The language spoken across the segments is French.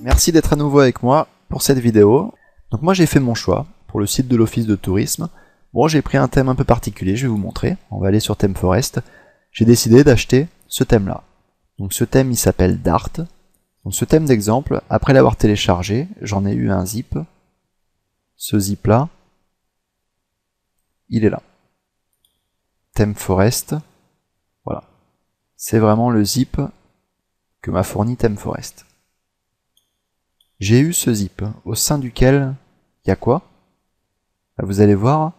Merci d'être à nouveau avec moi pour cette vidéo. Donc moi j'ai fait mon choix pour le site de l'Office de tourisme. Bon, j'ai pris un thème un peu particulier, je vais vous montrer. On va aller sur thème Forest. J'ai décidé d'acheter ce thème-là. Donc ce thème il s'appelle Dart. Donc ce thème d'exemple, après l'avoir téléchargé, j'en ai eu un zip. Ce zip-là, il est là. Thème Forest. Voilà. C'est vraiment le zip que m'a fourni Thème Forest. J'ai eu ce zip, au sein duquel il y a quoi? Vous allez voir,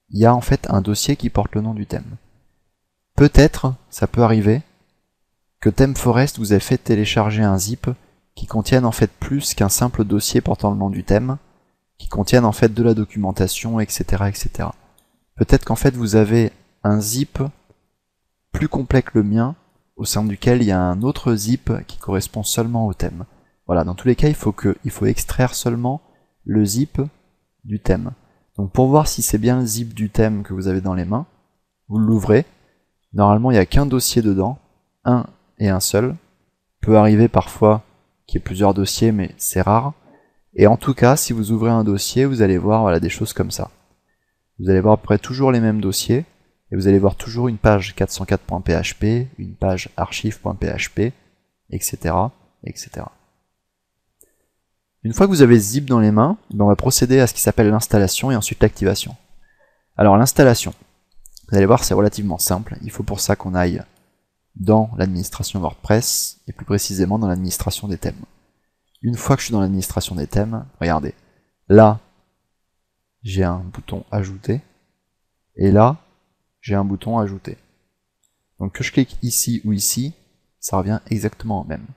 il y a en fait un dossier qui porte le nom du thème. Peut-être, ça peut arriver, que Thème Forest vous ait fait télécharger un zip qui contienne en fait plus qu'un simple dossier portant le nom du thème, qui contienne en fait de la documentation, etc. etc. Peut-être qu'en fait vous avez un zip plus complet que le mien, au sein duquel il y a un autre zip qui correspond seulement au thème. Voilà, dans tous les cas, il faut extraire seulement le zip du thème. Donc pour voir si c'est bien le zip du thème que vous avez dans les mains, vous l'ouvrez. Normalement, il n'y a qu'un dossier dedans, un et un seul. Peut arriver parfois qu'il y ait plusieurs dossiers, mais c'est rare. Et en tout cas, si vous ouvrez un dossier, vous allez voir voilà, des choses comme ça. Vous allez voir à peu près toujours les mêmes dossiers, et vous allez voir toujours une page 404.php, une page archive.php, etc., etc. Une fois que vous avez ce zip dans les mains, on va procéder à ce qui s'appelle l'installation et ensuite l'activation. Alors l'installation, vous allez voir c'est relativement simple, il faut pour ça qu'on aille dans l'administration WordPress, et plus précisément dans l'administration des thèmes. Une fois que je suis dans l'administration des thèmes, regardez, là j'ai un bouton ajouter, et là j'ai un bouton ajouter. Donc que je clique ici ou ici, ça revient exactement au même.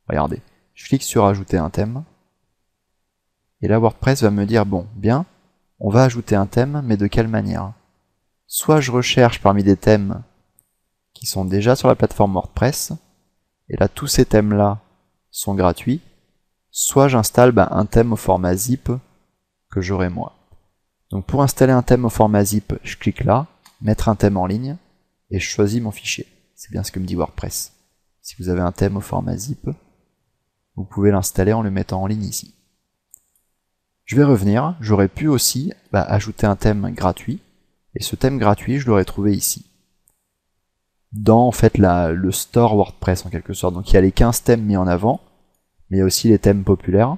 Regardez, je clique sur ajouter un thème, et là, WordPress va me dire, bon, bien, on va ajouter un thème, mais de quelle manière? Soit je recherche parmi des thèmes qui sont déjà sur la plateforme WordPress, et là, tous ces thèmes-là sont gratuits, soit j'installe un thème au format zip que j'aurai moi. Donc pour installer un thème au format zip, je clique là, mettre un thème en ligne, et je choisis mon fichier. C'est bien ce que me dit WordPress. Si vous avez un thème au format zip, vous pouvez l'installer en le mettant en ligne ici. Je vais revenir, j'aurais pu aussi ajouter un thème gratuit, et ce thème gratuit, je l'aurais trouvé ici. Dans en fait le store WordPress en quelque sorte. Donc il y a les 15 thèmes mis en avant, mais il y a aussi les thèmes populaires.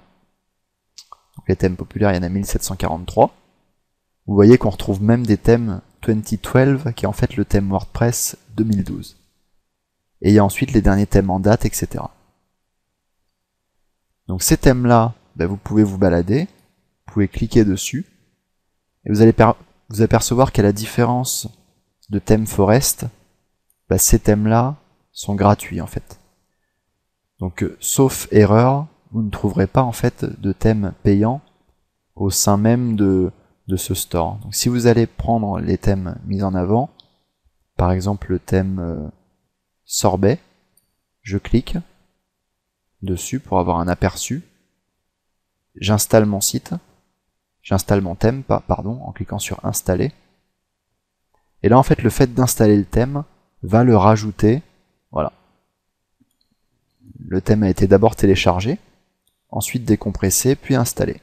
Donc les thèmes populaires, il y en a 1743. Vous voyez qu'on retrouve même des thèmes 2012, qui est en fait le thème WordPress 2012. Et il y a ensuite les derniers thèmes en date, etc. Donc ces thèmes-là, vous pouvez vous balader. Vous pouvez cliquer dessus, et vous allez vous apercevoir qu'à la différence de thème Forest, ces thèmes-là sont gratuits en fait. Donc sauf erreur, vous ne trouverez pas en fait de thème payant au sein même de ce store. Donc si vous allez prendre les thèmes mis en avant, par exemple le thème sorbet, je clique dessus pour avoir un aperçu, j'installe mon site, j'installe mon thème, en cliquant sur installer. Et là, en fait, le fait d'installer le thème va le rajouter. Voilà. Le thème a été d'abord téléchargé, ensuite décompressé, puis installé.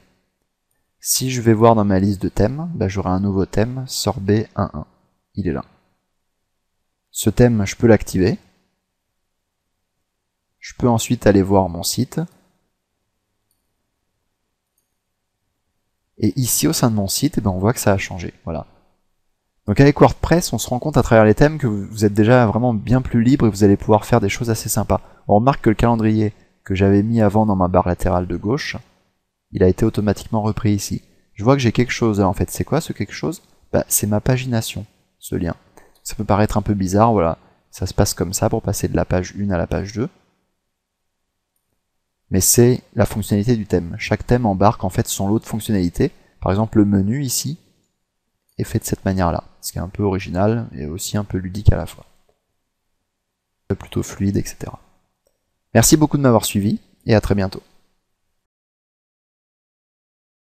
Si je vais voir dans ma liste de thèmes, j'aurai un nouveau thème, sorbet 1.1. Il est là. Ce thème, je peux l'activer. Je peux ensuite aller voir mon site. Et ici, au sein de mon site, on voit que ça a changé. Voilà. Donc avec WordPress, on se rend compte à travers les thèmes que vous êtes déjà vraiment bien plus libre et vous allez pouvoir faire des choses assez sympas. On remarque que le calendrier que j'avais mis avant dans ma barre latérale de gauche, il a été automatiquement repris ici. Je vois que j'ai quelque chose là, en fait. C'est quoi ce quelque chose? C'est ma pagination, ce lien. Ça peut paraître un peu bizarre, voilà. Ça se passe comme ça pour passer de la page 1 à la page 2. Mais c'est la fonctionnalité du thème. Chaque thème embarque en fait son lot de fonctionnalités. Par exemple, le menu ici est fait de cette manière-là, ce qui est un peu original et aussi un peu ludique à la fois. Plutôt fluide, etc. Merci beaucoup de m'avoir suivi et à très bientôt.